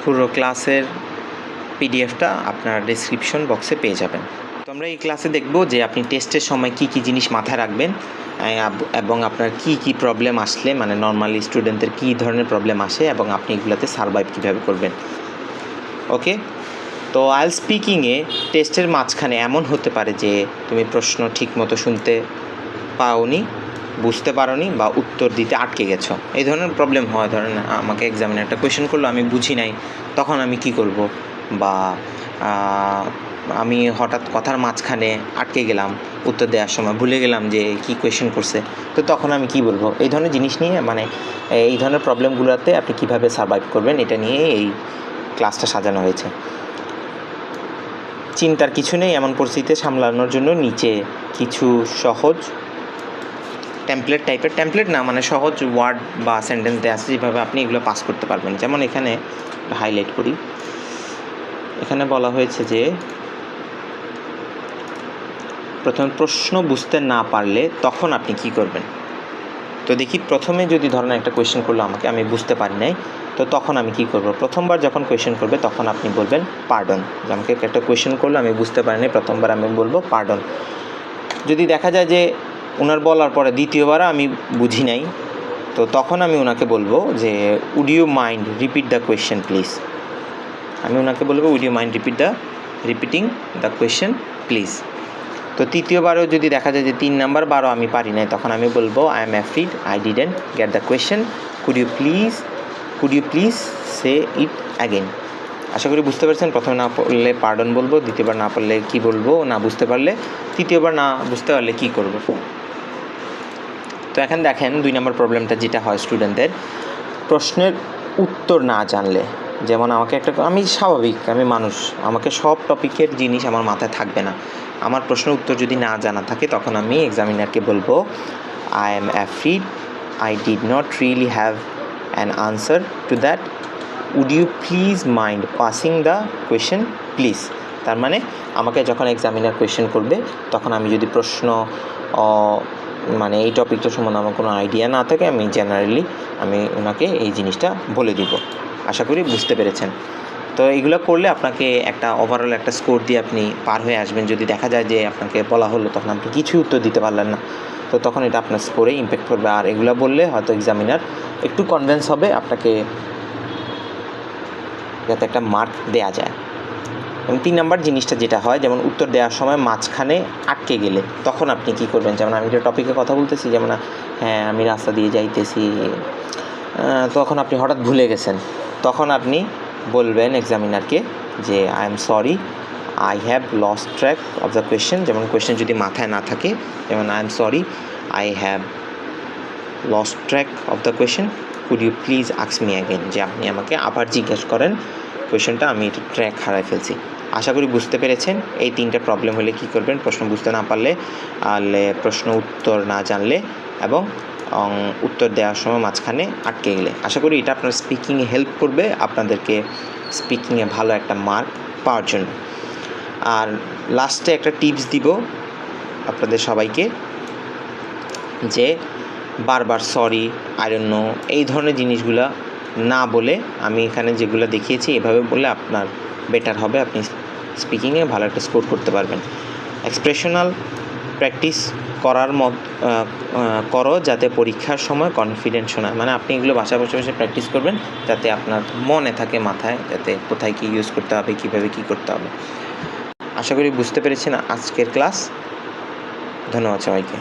পুরো ক্লাসের পিডিএফটা আপনার ডেসক্রিপশন বক্সে পেয়ে যাবেন। তো আমরা এই ক্লাসে দেখব যে আপনি টেস্টের সময় কি কি জিনিস মাথায় রাখবেন এবং আপনার কি প্রবলেম আসলে, মানে নর্মালি স্টুডেন্টদের কী ধরনের প্রবলেম আসে এবং আপনি এগুলোতে সারভাইভ কীভাবে করবেন। ওকে, তো আইএলটিএস স্পিকিংয়ে টেস্টের মাঝখানে এমন হতে পারে যে তুমি প্রশ্ন ঠিকমতো শুনতে পাওনি, বুঝতে পারোনি বা উত্তর দিতে আটকে গেছো। এই ধরনের প্রবলেম হয়। ধরেন আমাকে এক্সামিনে একটা কোয়েশ্চেন করলো, আমি বুঝি নাই, তখন আমি কি করব, বা আমি হঠাৎ কথার মাঝখানে আটকে গেলাম, উত্তর দেওয়ার সময় ভুলে গেলাম যে কি কোয়েশ্চেন করছে, তো তখন আমি কি বলবো। এই ধরনের জিনিস নিয়ে, মানে এই ধরনের প্রবলেমগুলোতে আপনি কিভাবে সারভাইভ করবেন, এটা নিয়ে এই ক্লাসটা সাজানো হয়েছে। চিন্তার কিছু নেই, এমন পরিস্থিতিতে সামলানোর জন্য নিচে কিছু সহজ টেমপ্লেট না, মানে সহজ ওয়ার্ড বা সেন্টেন্স দেওয়া আছে যেভাবে আপনি এগুলো পাস করতে পারবেন। যেমন এখানে হাইলাইট করি, এখানে বলা হয়েছে যে প্রথমে প্রশ্ন বুঝতে না পারলে তখন আপনি কি করবেন। তো দেখি, প্রথমে যদি ধরেন একটা কোয়েশ্চেন করলো আমাকে, আমি বুঝতে পারি নাই, তো তখন আমি কি করব। প্রথমবার যখন কোয়েশ্চেন করবে তখন আপনি বলবেন পার্ডন। আমাকে একটা কোয়েশ্চেন করলো, আমি বুঝতে পারিনি, প্রথমবার আমি বলবো পার্ডন। যদি দেখা যায় যে ওনার বলার পরে দ্বিতীয়বার আমি বুঝি নাই, তো তখন আমি ওনাকে বলবো যে would you mind repeat the question please. আমি ওনাকে বলবো would you mind repeating the question please. তো তৃতীয়বারও যদি দেখা যায় যে 3 নাম্বার বারও আমি পারি নাই, তখন আমি বলবো I am afraid I didn't get the question, could you please say it again. আশা করি বুঝতে পারছেন। প্রথমে না পড়লে পার্ডন বলবো, দ্বিতীয়বার না পড়লে কি বলবো, না বুঝতে পারলে, তৃতীয়বার না বুঝতে পারলে কি করব। তো এখন দেখেন 2 নম্বর প্রবলেমটা যেটা হয় স্টুডেন্টদের, প্রশ্নের উত্তর না জানলে। যেমন আমাকে আমি স্বাভাবিক, আমি মানুষ, আমাকে সব টপিকের জিনিস আমার মাথায় থাকবে না। আমার প্রশ্নের উত্তর যদি না জানা থাকে, তখন আমি এক্সামিনারকে বলবো I am afraid I did not really have an answer to that, would you please mind passing the question please. তার মানে আমাকে যখন এক্সামিনার কোয়েশ্চেন করবে, তখন আমি যদি প্রশ্ন মানে এই টপিকটা সম্বন্ধে আমার কোনো আইডিয়া না থাকে, আমি জেনারেলি ওনাকে এই জিনিসটা বলে দিব। আশা করি বুঝতে পেরেছেন। তো এইগুলো করলে আপনাকে একটা ওভারঅল একটা স্কোর দিয়ে আপনি পার হয়ে আসবেন। যদি দেখা যায় যে আপনাকে বলা হলো, তখন আপনি কিছুই উত্তর দিতে পারলেন না, তো তখন এটা আপনার স্কোরে ইম্প্যাক্ট করবে। আর এগুলো বললে হয়তো এক্সামিনার একটু কনভিন্স হবে আপনাকে, যাতে একটা মার্ক দেওয়া যায়। এবং 3 নাম্বার জিনিসটা যেটা হয়, যেমন উত্তর দেওয়ার সময় মাঝখানে আটকে গেলে তখন আপনি কি করবেন। যেমন আমি যে টপিকে কথা বলতেছি, যেমন হ্যাঁ আমি রাস্তা দিয়ে যাইতেছি, তখন আপনি হঠাৎ ভুলে গেছেন, তখন আপনি বলবেন এক্সামিনারকে যে I am sorry I have lost track of the question. যেমন কোয়েশ্চেন যদি মাথায় না থাকে, যেমন I am sorry I have lost track of the question, could you please ask me again. যে আপনি আমাকে আবার জিজ্ঞেস করেন কোয়েশ্চেনটা, আমি এটা ট্র্যাক হারাই ফেলছি। আশা করি বুঝতে পেরেছেন। এই 3টে প্রবলেম হলে কি করবেন, প্রশ্ন বুঝতে না পারলে, প্রশ্ন উত্তর না জানলে এবং উত্তর দেওয়ার সময় মাঝখানে আটকে গেলে। আশা করি এটা আপনার স্পিকিংয়ে হেল্প করবে, আপনাদেরকে স্পিকিংয়ে ভালো একটা মার্ক পাওয়ার জন্য। আর লাস্টে একটা টিপস দিব আপনাদের সবাইকে, যে বারবার সরি, আই ডোন্ট নো, এই ধরনের জিনিসগুলো না বলে, আমি এখানে যেগুলো দেখিয়েছি এভাবে বললে আপনার বেটার হবে, আপনি স্পিকিংয়ে ভালো একটা স্কোর করতে পারবেন। এক্সপ্রেশনাল প্র্যাকটিস করো যাতে পরীক্ষার সময় কনফিডেন্ট শোনায়। মানে আপনি এগুলো বাসায় বসে বসে প্র্যাকটিস করবেন, যাতে আপনার মনে থাকে মাথায়, যাতে কোথায় কী ইউজ করতে হবে, কীভাবে কী করতে হবে। আশা করি বুঝতে পেরেছেন আজকের ক্লাস। ধন্যবাদ সবাইকে।